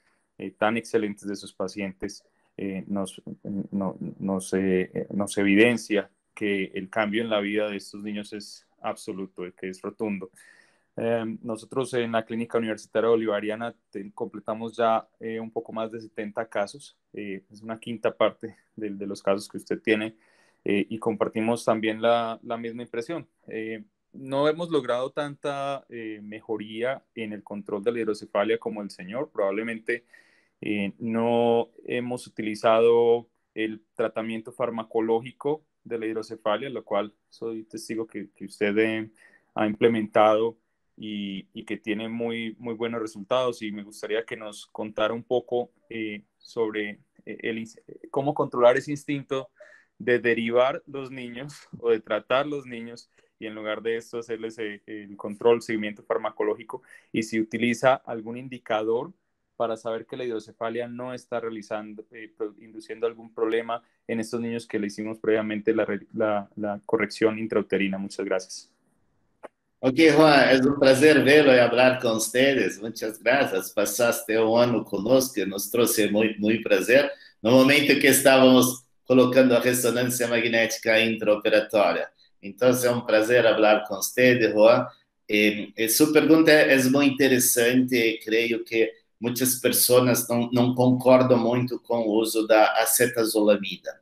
tan excelentes de sus pacientes nos evidencia que el cambio en la vida de estos niños es absoluto, que es rotundo. Nosotros en la Clínica Universitaria Bolivariana completamos ya un poco más de 70 casos, es una quinta parte de los casos que usted tiene, y compartimos también la misma impresión. No hemos logrado tanta mejoría en el control de la hidrocefalia como el señor, probablemente no hemos utilizado el tratamiento farmacológico de la hidrocefalia, lo cual soy testigo que usted ha implementado y que tiene muy buenos resultados, y me gustaría que nos contara un poco sobre cómo controlar ese instinto de derivar los niños o de tratar los niños y en lugar de esto hacerles el control, seguimiento farmacológico, y si utiliza algún indicador para saber que la hidrocefalia no está induciendo algún problema en estos niños que le hicimos previamente la corrección intrauterina. Muchas gracias. Ok, Juan, es un placer verlo y hablar con ustedes. Muchas gracias. Pasaste un año conosco y nos trouxe muy prazer. No momento que estávamos colocando a ressonância magnética intraoperatória. Entonces, es un prazer hablar con ustedes, Juan. Su pergunta es muy interesante. Creo que muitas pessoas não concordam muito com o uso da acetazolamida.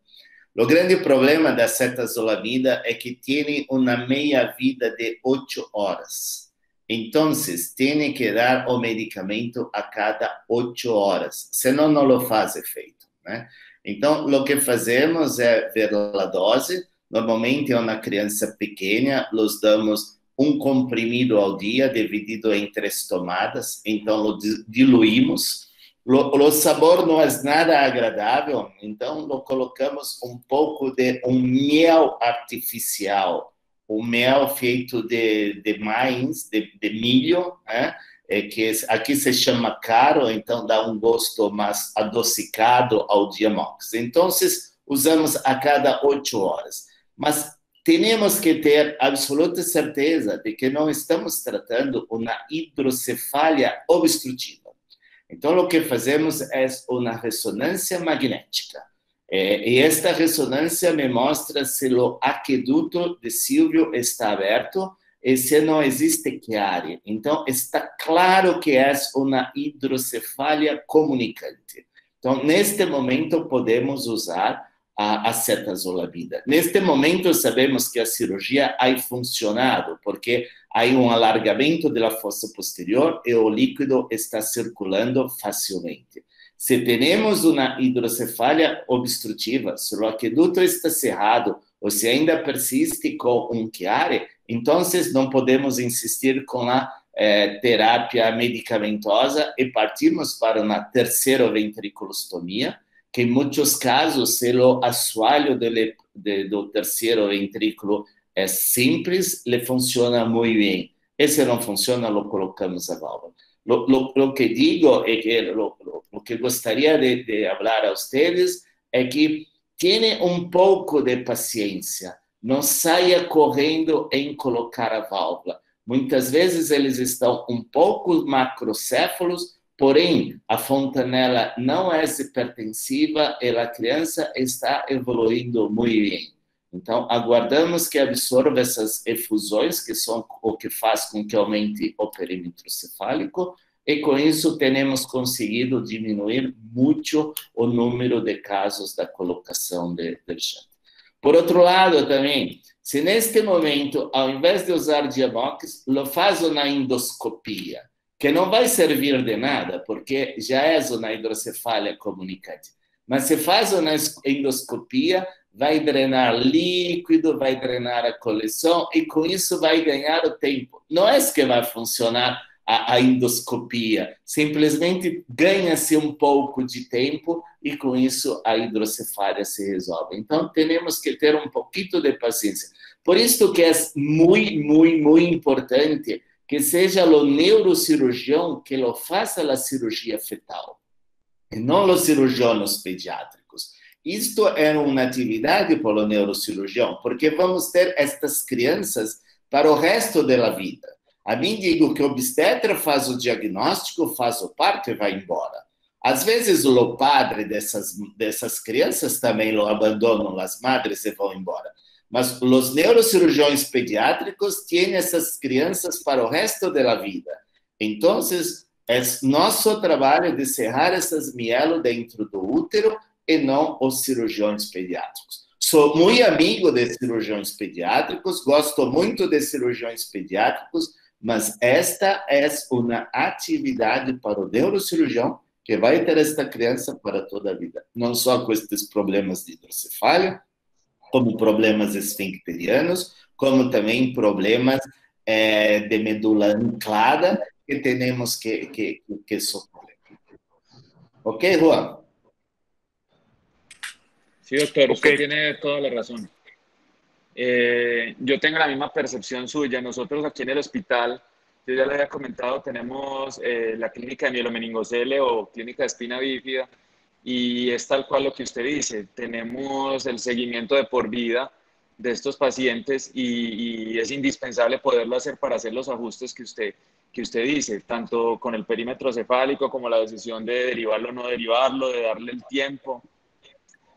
O grande problema da acetazolamida é que tem uma meia-vida de 8 horas. Então, tem que dar o medicamento a cada 8 horas, senão não lo faz efeito, né? Então, o que fazemos é ver a dose. Normalmente, é uma criança pequena, los damos um comprimido ao dia, dividido em 3 tomadas, então lo diluímos. O sabor não é nada agradável, então lo colocamos um pouco de mel artificial, mel feito de maíz, de milho, né? Que aqui se chama caro, então dá um gosto mais adocicado ao Diamox. Então, usamos a cada 8 horas. Mas temos que ter absoluta certeza de que não estamos tratando uma hidrocefalia obstrutiva. Então, o que fazemos é uma ressonância magnética. E esta ressonância me mostra se o aqueduto de Silvio está aberto e se não existe chiari. Então, está claro que é uma hidrocefalia comunicante. Então, neste momento, podemos usar a acetazolamida. Neste momento, sabemos que a cirurgia ha funcionado, porque há um alargamento da fossa posterior e o líquido está circulando facilmente. Se temos uma hidrocefalia obstrutiva, se o aqueduto está cerrado ou se ainda persiste com um chiari, então não podemos insistir com a terapia medicamentosa e partimos para uma terceira ventriculostomia, que em muitos casos, se o assoalho do terceiro ventrículo é simples, le funciona muito bem. E se não funciona, lo colocamos a válvula. Lo que digo é que o que gostaria de falar a vocês é que tenha um pouco de paciência. Não saia correndo em colocar a válvula. Muitas vezes eles estão um pouco macrocéfalos, porém, a fontanela não é hipertensiva e a criança está evoluindo muito bem. Então, aguardamos que absorva essas efusões, que são o que faz com que aumente o perímetro cefálico, e com isso temos conseguido diminuir muito o número de casos da colocação de shunt. Por outro lado, também, se neste momento, ao invés de usar Diamox, lo faz uma endoscopia, que não vai servir de nada, porque já é uma hidrocefalia comunicativa. Mas se faz uma endoscopia, vai drenar líquido, vai drenar a coleção, e com isso vai ganhar o tempo. Não é que vai funcionar a endoscopia, simplesmente ganha-se um pouco de tempo e com isso a hidrocefalia se resolve. Então, temos que ter um pouquinho de paciência. Por isso que é muito importante que seja o neurocirurgião que lo faça a cirurgia fetal, e não os cirurgiões pediátricos. Isto é uma atividade para o neurocirurgião, porque vamos ter estas crianças para o resto da vida. A mim digo que o obstetra faz o diagnóstico, faz o parto e vai embora. Às vezes o padre dessas crianças também o abandonam, as madres e vão embora. Mas os neurocirurgiões pediátricos têm essas crianças para o resto da vida. Então, é nosso trabalho de cerrar essas mielos dentro do útero e não os cirurgiões pediátricos. Sou muito amigo de cirurgiões pediátricos, gosto muito de cirurgiões pediátricos, mas esta é uma atividade para o neurocirurgião que vai ter esta criança para toda a vida. Não só com estes problemas de hidrocefalia, como problemas esfincterianos, como também problemas de medula anclada que temos que socorrer. Ok, Juan? Sí, doctor, usted tiene toda la razón. Yo tengo la misma percepción suya. Nosotros aquí en el hospital, yo ya le había comentado, tenemos la clínica de mielomeningocele o clínica de espina bífida, y es tal cual lo que usted dice. Tenemos el seguimiento de por vida de estos pacientes y es indispensable poderlo hacer para hacer los ajustes que usted dice, tanto con el perímetro cefálico como la decisión de derivarlo o no derivarlo, de darle el tiempo,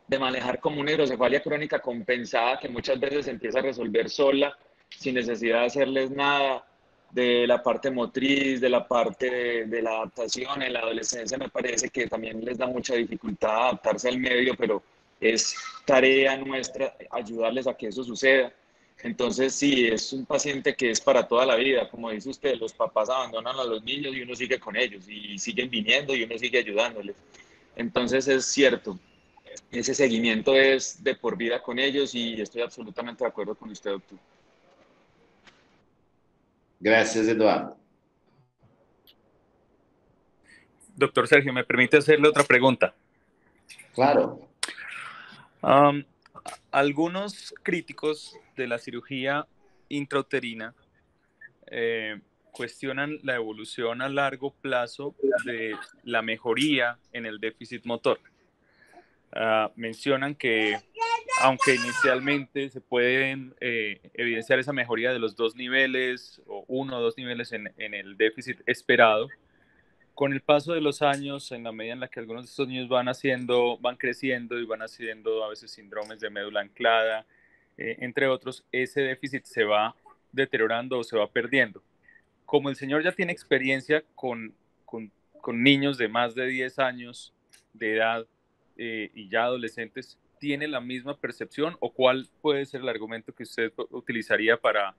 de manejar como una hidrocefalia crónica compensada que muchas veces se empieza a resolver sola, sin necesidad de hacerles nada, de la parte motriz, de la parte de la adaptación. En la adolescencia me parece que también les da mucha dificultad adaptarse al medio, pero es tarea nuestra ayudarles a que eso suceda. Entonces, sí, es un paciente que es para toda la vida. Como dice usted, los papás abandonan a los niños y uno sigue con ellos, y siguen viniendo y uno sigue ayudándoles. Entonces, es cierto, ese seguimiento es de por vida con ellos y estoy absolutamente de acuerdo con usted, doctor. Gracias, Eduardo. Doctor Sergio, ¿me permite hacerle otra pregunta? Claro. Algunos críticos de la cirugía intrauterina cuestionan la evolución a largo plazo de la mejoría en el déficit motor. Mencionan que, aunque inicialmente se pueden evidenciar esa mejoría de los 2 niveles o 1 o 2 niveles en el déficit esperado, con el paso de los años, en la medida en la que algunos de estos niños van creciendo y van haciendo a veces síndromes de médula anclada, entre otros, ese déficit se va deteriorando o se va perdiendo. Como el señor ya tiene experiencia con niños de más de 10 años de edad y ya adolescentes, ¿tiene la misma percepción o cuál puede ser el argumento que usted utilizaría para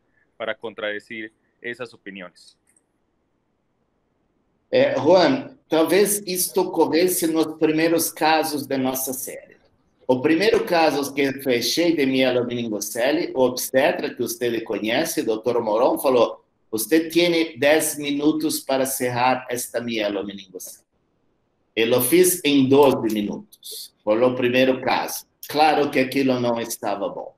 contradecir esas opiniones? Juan, talvez isto ocorresse nos primeiros casos da nossa série. O primeiro caso que fechei de mielomeningocele, o obstetra que você conhece, Dr. Moron, falou: você tem 10 minutos para cerrar esta mielomeningocele. Eu o fiz em 12 minutos. Foi o primeiro caso. Claro que aquilo não estava bom.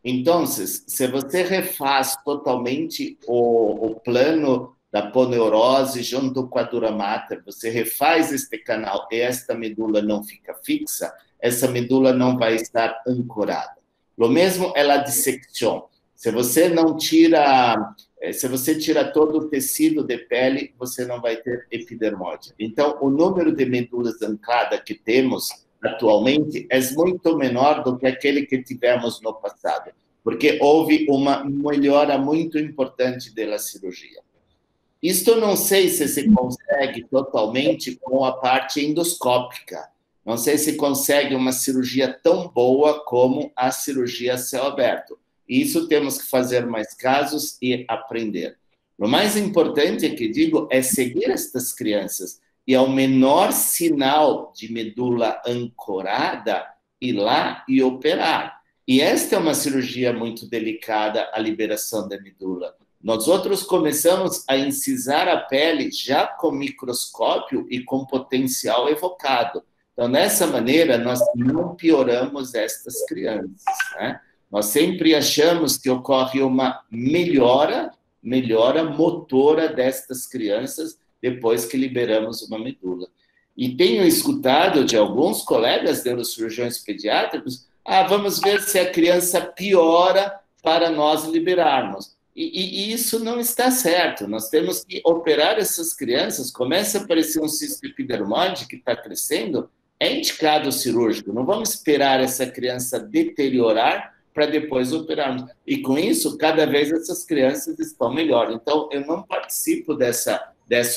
Então, se você refaz totalmente o plano da poneurose junto com a dura mater, você refaz este canal e esta medula não fica fixa, essa medula não vai estar ancorada. O mesmo é a dissecção. Se você não tira, se você tira todo o tecido de pele, você não vai ter epidermose. Então, o número de medulas ancladas que temos atualmente é muito menor do que aquele que tivemos no passado, porque houve uma melhora muito importante da cirurgia. Isto não sei se consegue totalmente com a parte endoscópica. não sei se consegue uma cirurgia tão boa como a cirurgia a céu aberto. Isso temos que fazer mais casos e aprender. O mais importante que digo é seguir estas crianças e ao menor sinal de medula ancorada, ir lá e operar. E esta é uma cirurgia muito delicada, a liberação da medula. Nós outros começamos a incisar a pele já com microscópio e com potencial evocado. Então, dessa maneira, nós não pioramos estas crianças, né? Nós sempre achamos que ocorre uma melhora motora destas crianças depois que liberamos uma medula. E tenho escutado de alguns colegas neurocirurgiões pediátricos, vamos ver se a criança piora para nós liberarmos. E isso não está certo. Nós temos que operar essas crianças. Começa a aparecer um cisto epidermoide que está crescendo, é indicado cirúrgico. Não vamos esperar essa criança deteriorar para depois operarmos. E com isso, cada vez essas crianças estão melhor. Então, eu não participo dessa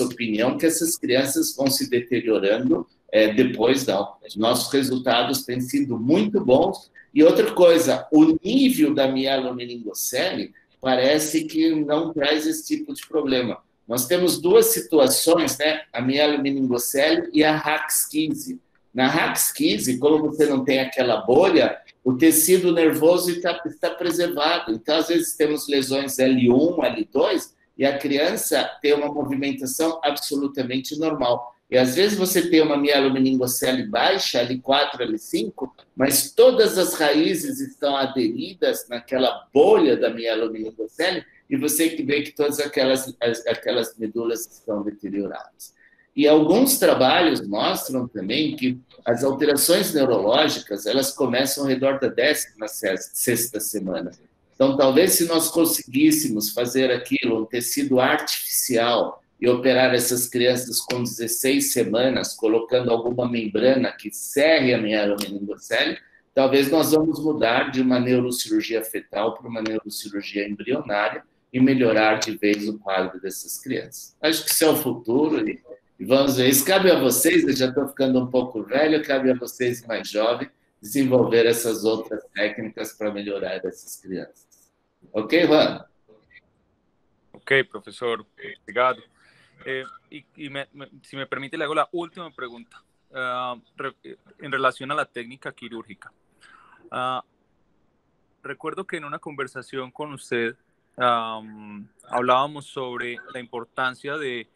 opinião que essas crianças vão se deteriorando depois, não. Os nossos resultados têm sido muito bons. E outra coisa, o nível da mielomeningocele parece que não traz esse tipo de problema. Nós temos duas situações, né? A mielomeningocele e a RAX15. Na RAX15, como você não tem aquela bolha, o tecido nervoso está preservado. Então, às vezes, temos lesões L1, L2, e a criança tem uma movimentação absolutamente normal. E, às vezes, você tem uma mielomeningocele baixa, L4, L5, mas todas as raízes estão aderidas naquela bolha da mielomeningocele, e você vê que todas aquelas medulas estão deterioradas. E alguns trabalhos mostram também que as alterações neurológicas, elas começam ao redor da 16ª semana. Então, talvez se nós conseguíssemos fazer aquilo, um tecido artificial, e operar essas crianças com 16 semanas, colocando alguma membrana que cerre a mielomeningocele, talvez nós vamos mudar de uma neurocirurgia fetal para uma neurocirurgia embrionária e melhorar de vez o quadro dessas crianças. Acho que isso é o futuro e vamos ver. Isso cabe a vocês, eu já estou ficando um pouco velho, cabe a vocês mais jovens desenvolver essas outras técnicas para melhorar essas crianças. Ok, Juan? Ok, professor. Obrigado. Si me permite, le hago la última pregunta en relación a la técnica quirúrgica. Recuerdo que en una conversación con usted hablábamos sobre la importancia de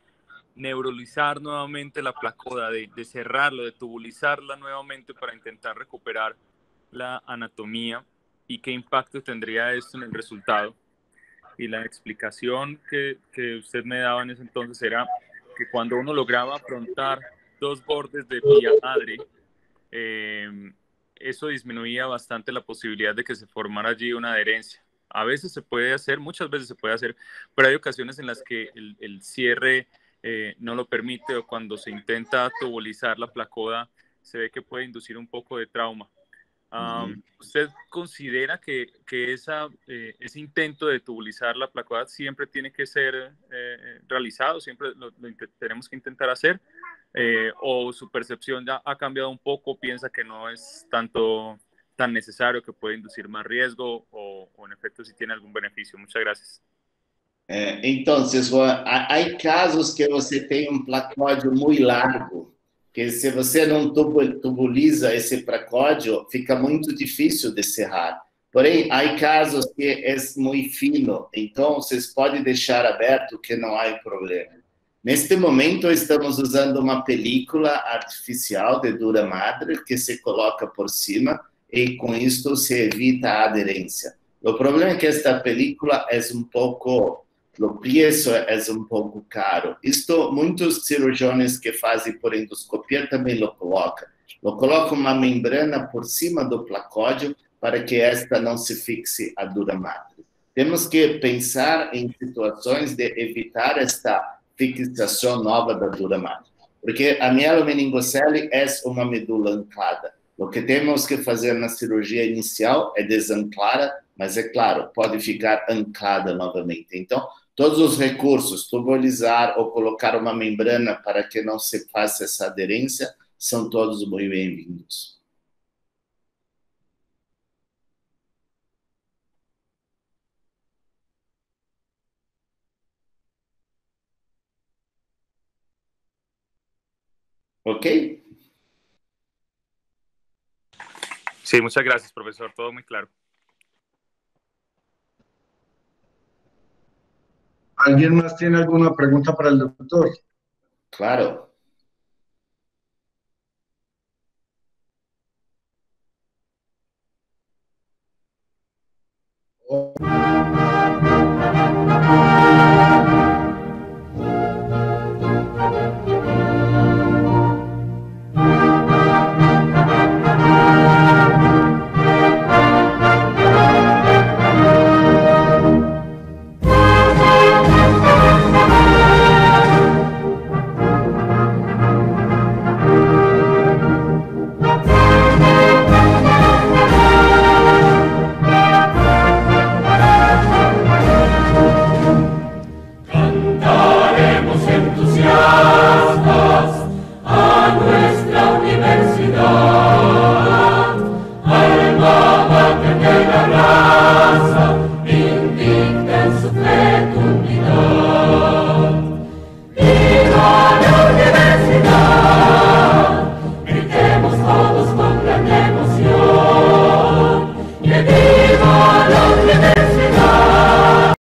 neuralizar nuevamente la placoda, de cerrarlo, de tubulizarla nuevamente para intentar recuperar la anatomía y qué impacto tendría esto en el resultado. Y la explicación que usted me daba en ese entonces era que cuando uno lograba afrontar dos bordes de vía madre, eso disminuía bastante la posibilidad de que se formara allí una adherencia. A veces se puede hacer, muchas veces se puede hacer, pero hay ocasiones en las que el cierre no lo permite, o cuando se intenta tubulizar la placoda se ve que puede inducir un poco de trauma. ¿Usted considera que ese intento de tubulizar la placoda siempre tiene que ser realizado, siempre lo tenemos que intentar hacer, o su percepción ya ha cambiado un poco, piensa que no es tan necesario, que puede inducir más riesgo, o en efecto si tiene algún beneficio? Muchas gracias. Entonces, há casos que você tem placódio muito largo, que se você não tubuliza esse placódio, fica muito difícil de cerrar. Porém, há casos que é muito fino, então vocês podem deixar aberto que não há problema. Neste momento, estamos usando uma película artificial de dura madre que se coloca por cima e com isto se evita a aderência. O problema é que esta película é pouco... O preço é um pouco caro. Isto, muitos cirurgiões que fazem por endoscopia também lo colocam. Colocam uma membrana por cima do placódio para que esta não se fixe a dura madre. Temos que pensar em situações de evitar esta fixação nova da dura madre. Porque a mielomeningocele é uma medula anclada. O que temos que fazer na cirurgia inicial é desanclar, mas é claro, pode ficar anclada novamente. Então, todos os recursos, tubulizar ou colocar uma membrana para que não se faça essa aderência, são todos muito bem-vindos. Ok? Sí, muchas gracias, profesor. Todo muy claro. ¿Alguien más tiene alguna pregunta para el doctor? Claro.